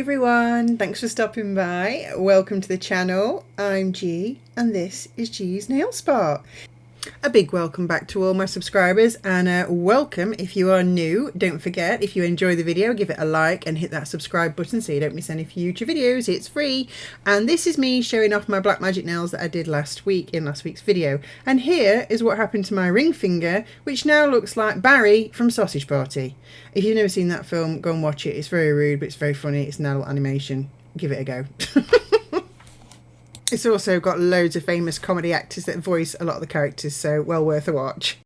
everyone, thanks for stopping by. Welcome to the channel. I'm G and this is G's Nail Spot. A big welcome back to all my subscribers and welcome if you are new. Don't forget, if you enjoy the video, give it a like and hit that subscribe button so you don't miss any future videos. It's free. And this is me showing off my black magic nails that I did last week in last week's video. And here is what happened to my ring finger, which now looks like Barry from Sausage Party. If you've never seen that film, go and watch it. It's very rude, but it's very funny. It's an adult animation. Give it a go. It's also got loads of famous comedy actors that voice a lot of the characters, so well worth a watch.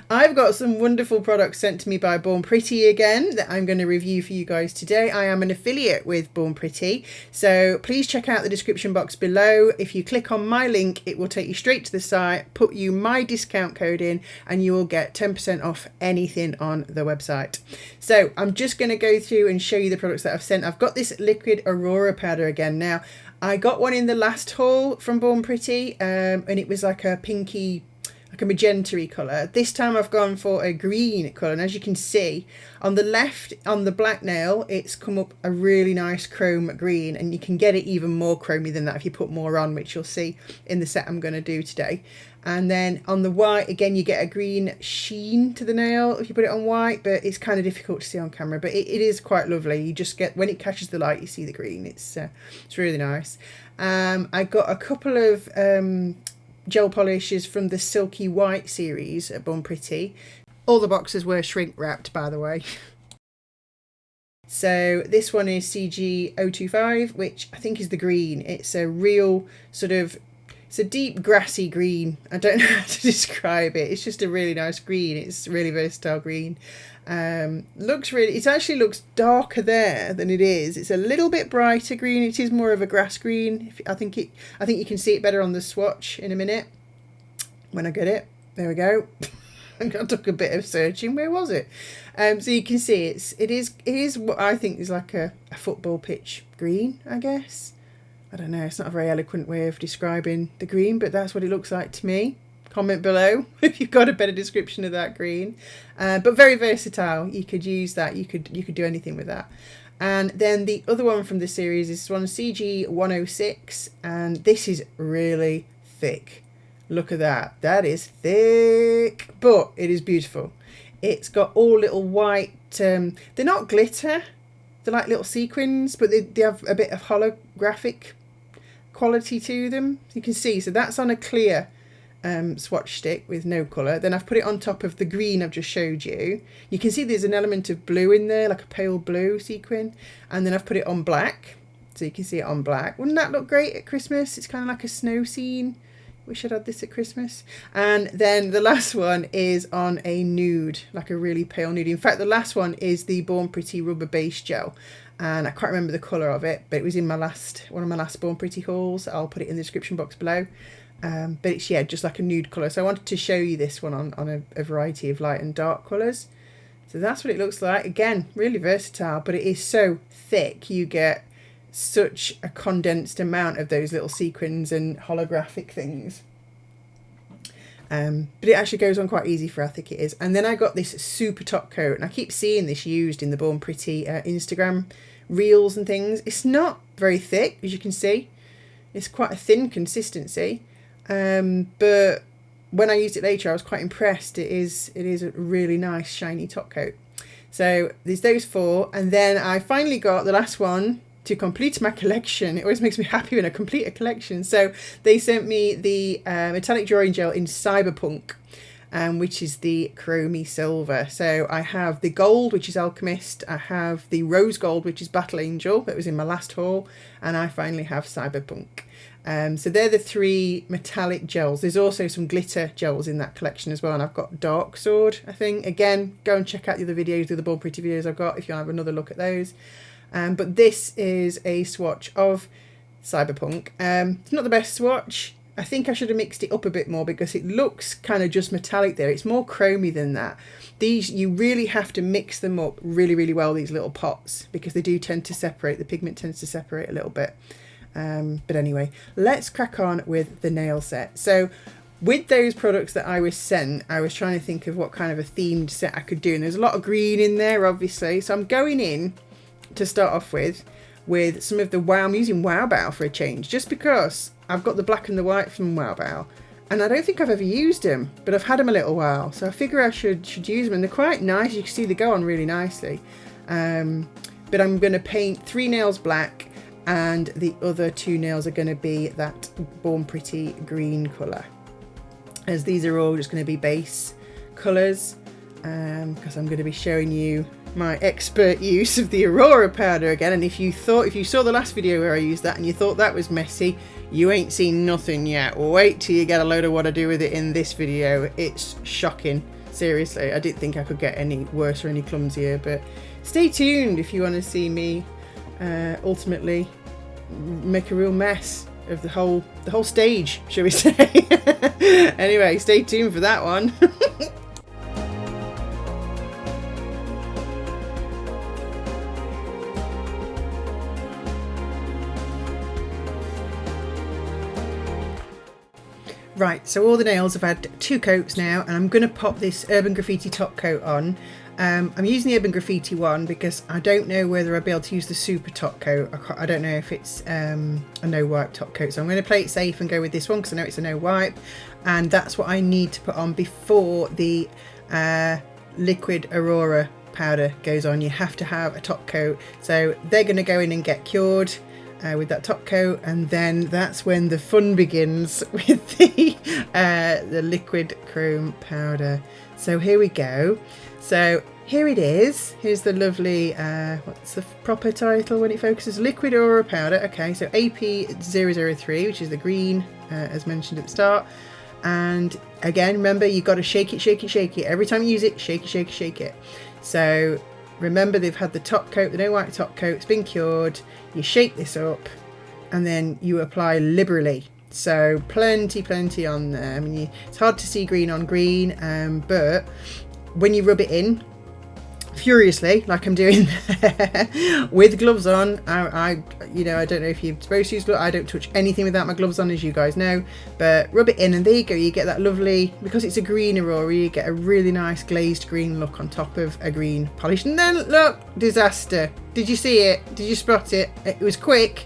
I've got some wonderful products sent to me by Born Pretty again that I'm going to review for you guys today. I am an affiliate with Born Pretty, so please check out the description box below. If you click on my link, it will take you straight to the site, put you my discount code in, and you will get 10% off anything on the website. So I'm just going to go through and show you the products that I've sent. I've got this liquid Aurora powder again. Now, I got one in the last haul from Born Pretty and it was like a pinky, like a magenta-y colour. This time I've gone for a green colour, and as you can see on the left, on the black nail, it's come up a really nice chrome green, and you can get it even more chromy than that if you put more on, which you'll see in the set I'm going to do today. And then on the white, again, you get a green sheen to the nail if you put it on white, but it's kind of difficult to see on camera, but it is quite lovely. You just get, when it catches the light, you see the green. It's really nice. I got a couple of gel polishes from the Silky White series at Born Pretty. All the boxes were shrink wrapped, by the way. So this one is CG025, which I think is the green. It's a real sort of, it's a deep grassy green. I don't know how to describe it. It's just a really nice green. It's a really versatile green. Looks really, it actually looks darker there than it is. It's a little bit brighter green. It is more of a grass green. I think you can see it better on the swatch in a minute when I get it. There we go. I took a bit of searching. Where was it? So you can see it is what I think is like a football pitch green, I guess. I don't know, it's not a very eloquent way of describing the green, but that's what it looks like to me. Comment below if you've got a better description of that green. But very versatile. You could use that, you could do anything with that. And then the other one from the series is one CG106, and this is really thick. Look at that. That is thick, but it is beautiful. It's got all little white, they're not glitter, they're like little sequins, but they have a bit of holographic quality to them. You can see, so that's on a clear swatch stick with no colour. Then I've put it on top of the green I've just showed you. You can see there's an element of blue in there, like a pale blue sequin. And then I've put it on black, so you can see it on black. Wouldn't that look great at Christmas? It's kind of like a snow scene. Wish I'd had this at Christmas. And then the last one is on a nude, like a really pale nude. In fact, the last one is the Born Pretty rubber base gel, and I can't remember the colour of it, but it was in my one of my last Born Pretty hauls. I'll put it in the description box below. But it's, yeah, just like a nude colour. So I wanted to show you this one on a variety of light and dark colours. So that's what it looks like. Again, really versatile, but it is so thick. You get such a condensed amount of those little sequins and holographic things. But it actually goes on quite easy for how thick it is. And then I got this super top coat, and I keep seeing this used in the Born Pretty Instagram reels and things. It's not very thick, as you can see. It's quite a thin consistency. But when I used it later, I was quite impressed. It is a really nice shiny top coat. So there's those four, and then I finally got the last one to complete my collection. It always makes me happy when I complete a collection. So they sent me the metallic drawing gel in Cyberpunk, which is the chromy silver. So I have the gold, which is Alchemist. I have the rose gold, which is Battle Angel, that was in my last haul, and I finally have Cyberpunk. So they're the three metallic gels. There's also some glitter gels in that collection as well, and I've got Dark Sword, I think. Again, go and check out the other videos, the other Born Pretty videos I've got if you want to have another look at those. But this is a swatch of Cyberpunk. It's not the best swatch. I think I should have mixed it up a bit more because it looks kind of just metallic there. It's more chromy than that. These, you really have to mix them up really, really well, these little pots, because they do tend to separate. The pigment tends to separate a little bit. But anyway, let's crack on with the nail set. So with those products that I was sent, I was trying to think of what kind of a themed set I could do. And there's a lot of green in there, obviously. So I'm going in to start off with with some of the 𝙈. I'm using 𝙈 for a change, just because I've got the black and the white from 𝙈, and I don't think I've ever used them, but I've had them a little while, so I figure I should use them, and they're quite nice. You can see they go on really nicely. But I'm going to paint 3 nails black, and the other 2 nails are going to be that Born Pretty green colour, as these are all just going to be base colours, because I'm going to be showing you my expert use of the Aurora powder again. And if you saw the last video where I used that and you thought that was messy, you ain't seen nothing yet. Wait till you get a load of what I do with it in this video. It's shocking. Seriously, I didn't think I could get any worse or any clumsier, but stay tuned if you want to see me ultimately make a real mess of the whole stage, shall we say. Anyway, stay tuned for that one. Right, so all the nails have had 2 coats now, and I'm going to pop this Urban Graffiti top coat on. I'm using the Urban Graffiti one because I don't know whether I'll be able to use the super top coat. I don't know if it's a no wipe top coat, so I'm going to play it safe and go with this one because I know it's a no wipe, and that's what I need to put on before the liquid Aurora powder goes on. You have to have a top coat, so they're going to go in and get cured with that top coat, and then that's when the fun begins with the liquid chrome powder. So here we go. So here it is. Here's the lovely what's the proper title when it focuses? Liquid Aurora powder. Okay, so AP003, which is the green, as mentioned at the start. And again, remember, you've got to shake it every time you use it. Shake it. So remember, they've had the top coat, the no white top coat, it's been cured. You shake this up and then you apply liberally. So plenty on there. I mean, it's hard to see green on green, but when you rub it in furiously, like I'm doing there, with gloves on, I don't know if you're supposed to use gloves. I don't touch anything without my gloves on, as you guys know, but rub it in, and there you go. You get that lovely, because it's a green Aurora, you get a really nice glazed green look on top of a green polish. And then look, disaster. Did you see it? Did you spot it? It was quick,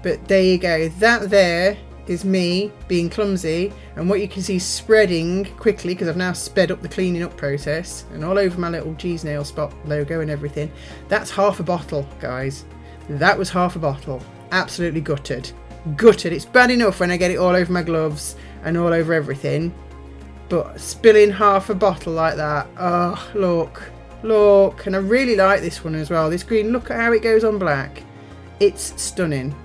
but there you go. That there is me being clumsy, and what you can see spreading quickly, because I've now sped up the cleaning up process, and all over my little G's nail spot logo and everything. That's half a bottle, guys. That was half a bottle. Absolutely gutted. It's bad enough when I get it all over my gloves and all over everything, but spilling half a bottle like that, oh, look. And I really like this one as well, this green. Look at how it goes on black. It's stunning.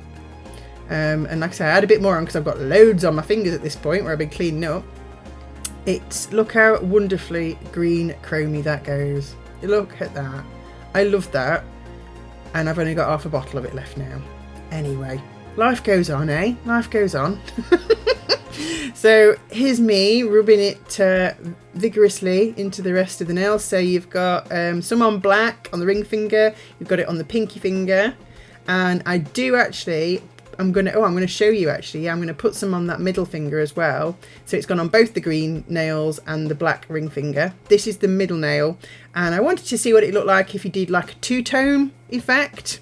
And like I say, I had a bit more on because I've got loads on my fingers at this point where I've been cleaning up. Look how wonderfully green chromy that goes. Look at that. I love that. And I've only got half a bottle of it left now. Anyway, life goes on, eh? Life goes on. So here's me rubbing it vigorously into the rest of the nails. So you've got some on black on the ring finger, you've got it on the pinky finger, and I do actually, I'm going to show you actually. Yeah, I'm going to put some on that middle finger as well. So it's gone on both the green nails and the black ring finger. This is the middle nail, and I wanted to see what it looked like if you did like a two-tone effect.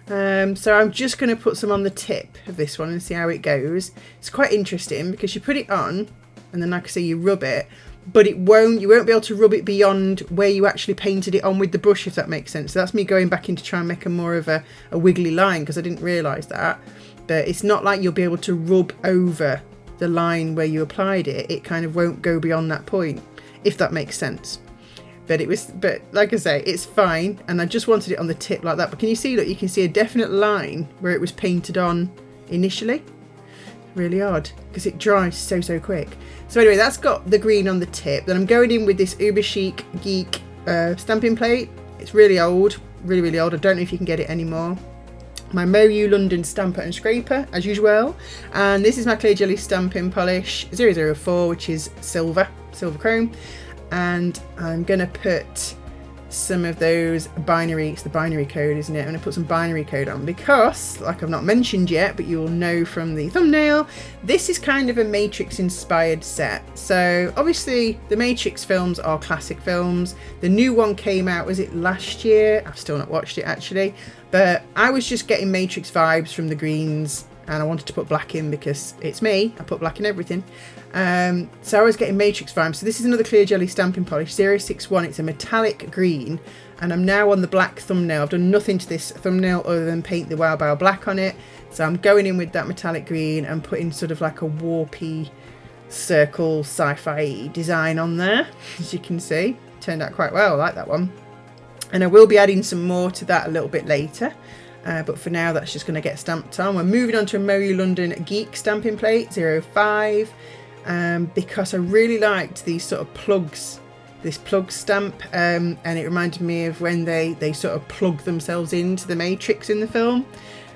So I'm just going to put some on the tip of this one and see how it goes. It's quite interesting because you put it on and then, like I say, you rub it, but you won't be able to rub it beyond where you actually painted it on with the brush, if that makes sense. So that's me going back in to try and make a more of a wiggly line, because I didn't realise that. But it's not like you'll be able to rub over the line where you applied it. It kind of won't go beyond that point, if that makes sense. But like I say, it's fine, and I just wanted it on the tip like that. But can you see, look, you can see a definite line where it was painted on initially. Really odd, because it dries so quick. So anyway, that's got the green on the tip. Then I'm going in with this Uber Chic Geek stamping plate. It's really old, really old. I don't know if you can get it anymore. My Moyu London stamper and scraper, as usual. And this is my Clear Jelly stamping polish 004, which is silver chrome. And I'm going to put some of those binary, it's the binary code, isn't it? I'm going to put some binary code on because, like I've not mentioned yet, but you'll know from the thumbnail, this is kind of a Matrix inspired set. So obviously the Matrix films are classic films. The new one came out, was it last year? I've still not watched it actually, But I was just getting Matrix vibes from the greens, and I wanted to put black in because it's me. I put black in everything. So I was getting Matrix vibes. So this is another Clear Jelly stamping polish, 061. It's a metallic green, and I'm now on the black thumbnail. I've done nothing to this thumbnail other than paint the 𝙈𝙬𝙙 black on it. So I'm going in with that metallic green and putting sort of like a warpy circle sci-fi design on there. As you can see, turned out quite well. I like that one. And I will be adding some more to that a little bit later. But for now, that's just going to get stamped on. We're moving on to a Moe London Geek stamping plate, 05. Because I really liked these sort of plugs, this plug stamp. And it reminded me of when they sort of plug themselves into the Matrix in the film.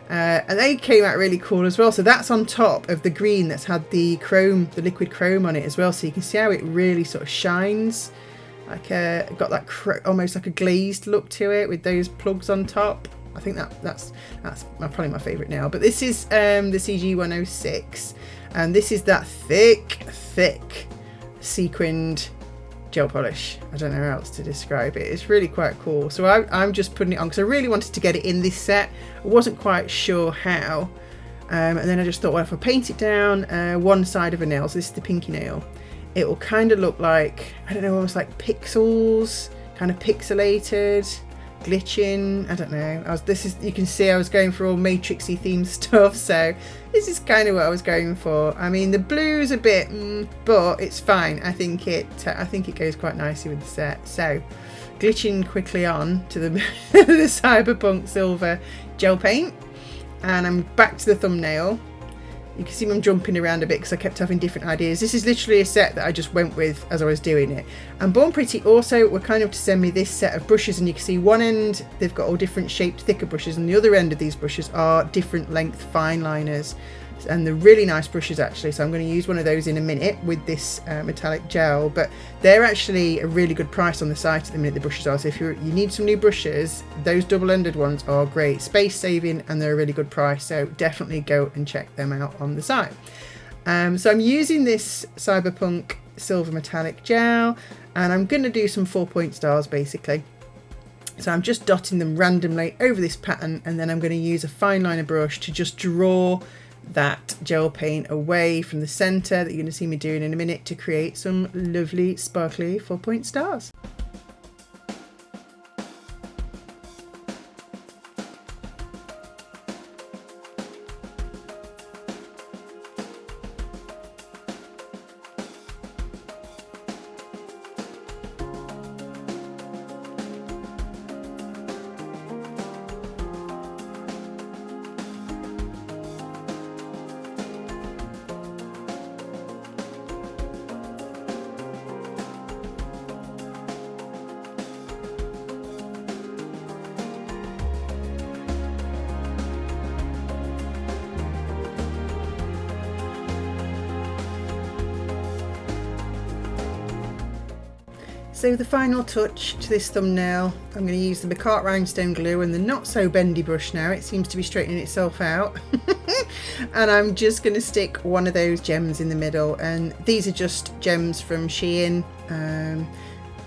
And they came out really cool as well. So that's on top of the green that's had the chrome, the liquid chrome on it as well. So you can see how it really sort of shines. Like got that almost like a glazed look to it with those plugs on top. I think that's probably my favourite now. But this is the CG106, and this is that thick sequined gel polish. I don't know how else to describe it. It's really quite cool. So I'm just putting it on because I really wanted to get it in this set. I wasn't quite sure how, and then I just thought, well, if I paint it down one side of a nail, so this is the pinky nail, it will kind of look like, I don't know, almost like pixels, kind of pixelated, glitching. I don't know. You can see I was going for all Matrixy themed stuff, so this is kind of what I was going for. I mean, the blue's a bit, but it's fine. I think it goes quite nicely with the set. So, glitching quickly on to the the Cyberpunk Silver gel paint, and I'm back to the thumbnail. You can see me jumping around a bit because I kept having different ideas. This is literally a set that I just went with as I was doing it. And Born Pretty also were kind of to send me this set of brushes, and you can see one end they've got all different shaped thicker brushes, and the other end of these brushes are different length fine liners, and they're really nice brushes actually. So I'm going to use one of those in a minute with this metallic gel, but they're actually a really good price on the site at the minute, the brushes are. So if you need some new brushes, those double-ended ones are great, space saving, and they're a really good price, so definitely go and check them out on the site. So I'm using this Cyberpunk Silver metallic gel, and I'm going to do some 4-point stars basically. So I'm just dotting them randomly over this pattern, and then I'm going to use a fine liner brush to just draw that gel paint away from the center that you're going to see me doing in a minute to create some lovely sparkly 4-point stars. So the final touch to this thumbnail, I'm going to use the McCart Rhinestone glue and the not so bendy brush now. It seems to be straightening itself out. And I'm just going to stick one of those gems in the middle, and these are just gems from Shein.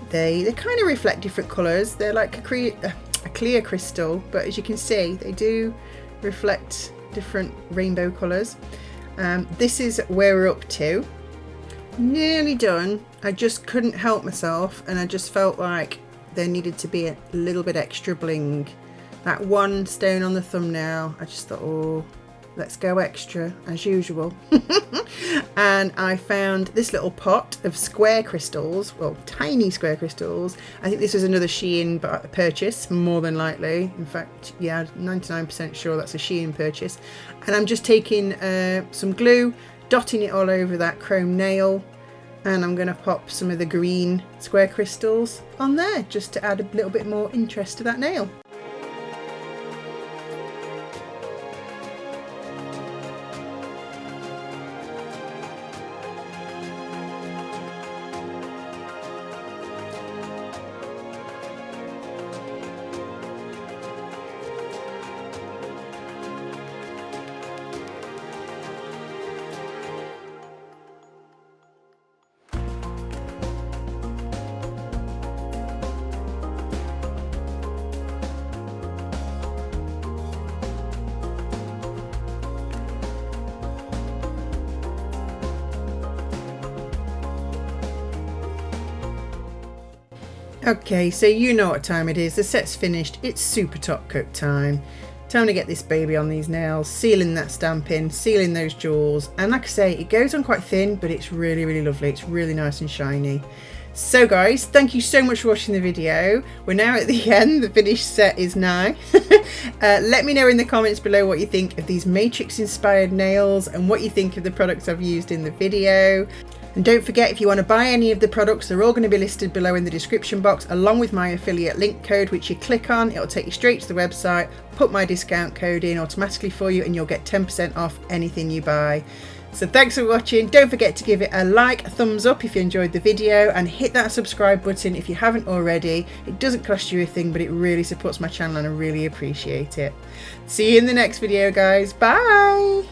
They kind of reflect different colours. They're like a clear crystal, but as you can see they do reflect different rainbow colours. This is where we're up to. Nearly done. I just couldn't help myself, and I just felt like there needed to be a little bit extra bling. That one stone on the thumbnail, I just thought, oh, let's go extra as usual. And I found this little pot of square crystals, well, tiny square crystals. I think this was another Shein purchase, more than likely. In fact, yeah, 99% sure that's a Shein purchase. And I'm just taking some glue, dotting it all over that chrome nail, and I'm going to pop some of the green square crystals on there just to add a little bit more interest to that nail. Okay, so you know what time it is. The set's finished. It's super top coat time. Time to get this baby on these nails, sealing that stamping, sealing those jaws. And like I say, it goes on quite thin, but it's really, really lovely. It's really nice and shiny. So guys, thank you so much for watching the video. We're now at the end. The finished set is now. Let me know in the comments below what you think of these Matrix inspired nails and what you think of the products I've used in the video. And don't forget, if you want to buy any of the products, they're all going to be listed below in the description box, along with my affiliate link code, which you click on, it'll take you straight to the website, put my discount code in automatically for you, and you'll get 10% off anything you buy. So thanks for watching. Don't forget to give it a like, a thumbs up if you enjoyed the video, and hit that subscribe button if you haven't already. It doesn't cost you a thing, but it really supports my channel and I really appreciate it. See you in the next video, guys. Bye!